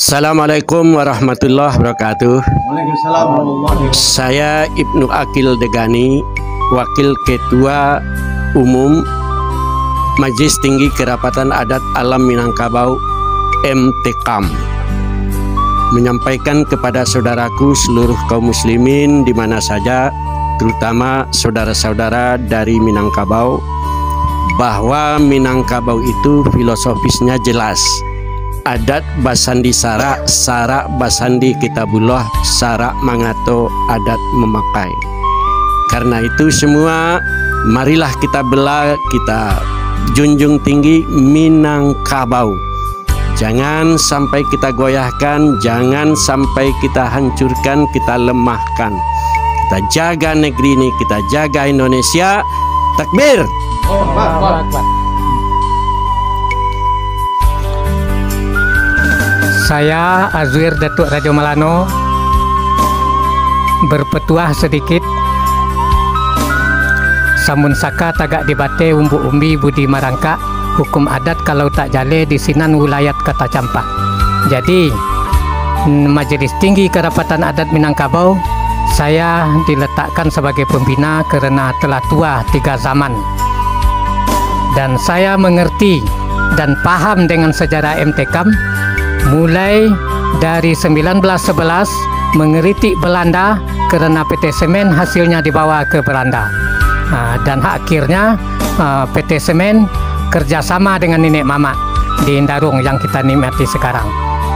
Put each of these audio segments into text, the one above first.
Assalamualaikum warahmatullahi wabarakatuh. Waalaikumsalam warahmatullahi wabarakatuh. Saya Ibnu Akil Degani, Wakil Ketua Umum Majelis Tinggi Kerapatan Adat Alam Minangkabau MTKAM, menyampaikan kepada saudaraku seluruh kaum muslimin di mana saja, terutama saudara-saudara dari Minangkabau, bahwa Minangkabau itu filosofisnya jelas. Adat basandi sara, sara basandi kitabullah, sara mangato adat memakai. Karena itu semua, marilah kita bela, kita junjung tinggi Minangkabau. Jangan sampai kita goyahkan, jangan sampai kita hancurkan, kita lemahkan. Kita jaga negeri ini, kita jaga Indonesia. Takbir! Allahu Akbar. Saya Azwir Datuk Rajo Malano berpetuah sedikit. Samun saka tagak dibate umbu umbi budi marangka, hukum adat kalau tak jale di sinan wilayat kata Campak. Jadi Majelis Tinggi Kerapatan Adat Minangkabau, saya diletakkan sebagai pembina karena telah tua 3 zaman. Dan saya mengerti dan paham dengan sejarah MTKAM mulai dari 1911 mengeritik Belanda karena PT Semen hasilnya dibawa ke Belanda. Dan akhirnya PT Semen kerjasama dengan Nenek Mamat di Indarung yang kita nikmati sekarang.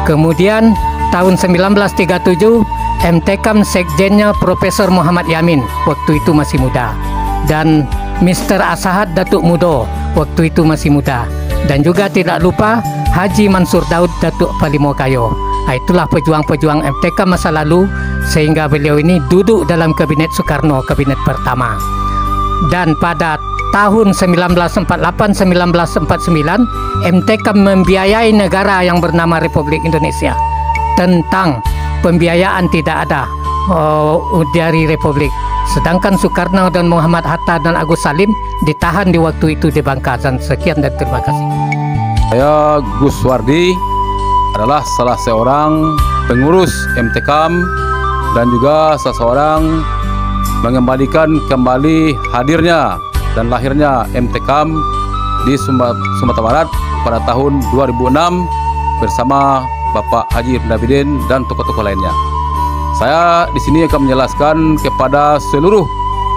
Kemudian tahun 1937 MTKAM sekjennya Profesor Muhammad Yamin, waktu itu masih muda, dan Mr. Asahad Datuk Mudo, waktu itu masih muda, dan juga tidak lupa Haji Mansur Daud Datuk Palimokayo. Itulah pejuang-pejuang MTKAM masa lalu, sehingga beliau ini duduk dalam kabinet Soekarno, kabinet pertama. Dan pada tahun 1948-1949 MTKAM membiayai negara yang bernama Republik Indonesia. Tentang pembiayaan tidak ada dari Republik. Sedangkan Soekarno dan Muhammad Hatta dan Agus Salim ditahan di waktu itu di Bangka. Dan sekian dan terima kasih. Saya Gus Wardi adalah salah seorang pengurus MTKAM dan juga salah seorang mengembalikan kembali hadirnya dan lahirnya MTKAM di Sumatera Barat pada tahun 2006 bersama Bapak Haji Nabidin dan tokoh-tokoh lainnya. Saya di sini akan menjelaskan kepada seluruh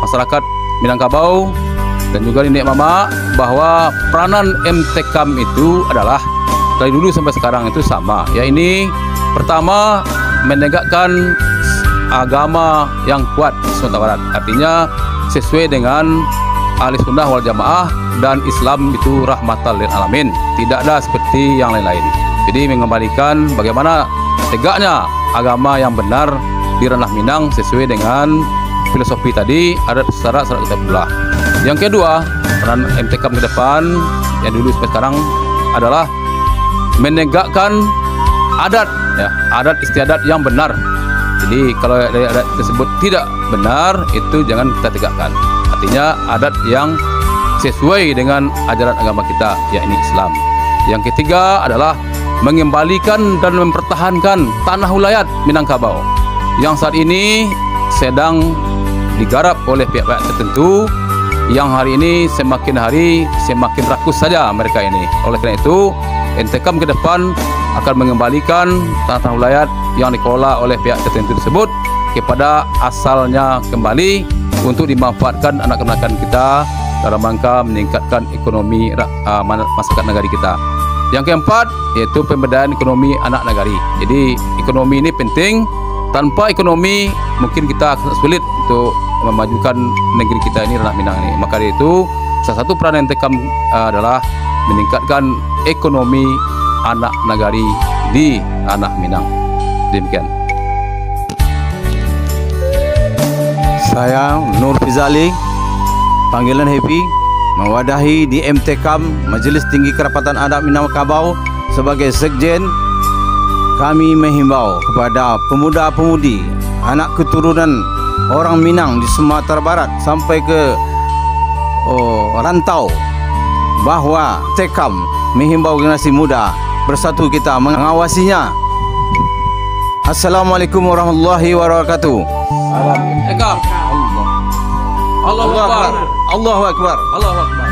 masyarakat Minangkabau dan juga Nenek Mama bahwa peranan MTKAM itu adalah dari dulu sampai sekarang itu sama. Ya, ini pertama menegakkan agama yang kuat di Sumatera Barat. Artinya sesuai dengan Ahli Sunnah wal Jamaah dan Islam itu rahmatan lil alamin. Tidak ada seperti yang lain-lain. Jadi mengembalikan bagaimana tegaknya agama yang benar di ranah Minang sesuai dengan filosofi tadi, adat syarat kitabullah. Yang kedua, peran MTKAM ke depan yang dulu sampai sekarang adalah menegakkan adat, ya, adat istiadat yang benar. Jadi kalau dari adat tersebut tidak benar, itu jangan kita tegakkan. Artinya adat yang sesuai dengan ajaran agama kita, yakni Islam. Yang ketiga adalah mengembalikan dan mempertahankan tanah wilayah Minangkabau yang saat ini sedang digarap oleh pihak-pihak tertentu, yang hari ini semakin hari semakin rakus saja mereka ini. Oleh karena itu MTKAM ke depan akan mengembalikan tanah wilayah yang dikelola oleh pihak tertentu tersebut kepada asalnya kembali untuk dimanfaatkan anak-anak kita dalam rangka meningkatkan ekonomi masyarakat negari kita. Yang keempat yaitu pemberdayaan ekonomi anak negari. Jadi ekonomi ini penting. Tanpa ekonomi mungkin kita sulit untuk memajukan negeri kita ini, ranah Minang ini. Maka dari itu salah satu peran MTKAM adalah meningkatkan ekonomi anak negari di ranah Minang. Demikian. Saya Nur Fizali, panggilan Happy, mewadahi di MTKAM Majelis Tinggi Kerapatan Adat Minangkabau sebagai sekjen. Kami menghimbau kepada pemuda-pemudi, anak keturunan orang Minang di Sumatera Barat sampai ke rantau, bahwa MTKAM menghimbau generasi muda bersatu kita mengawasinya Assalamualaikum warahmatullahi wabarakatuh. Allahu Akbar. Allahu Akbar. Allahu Akbar.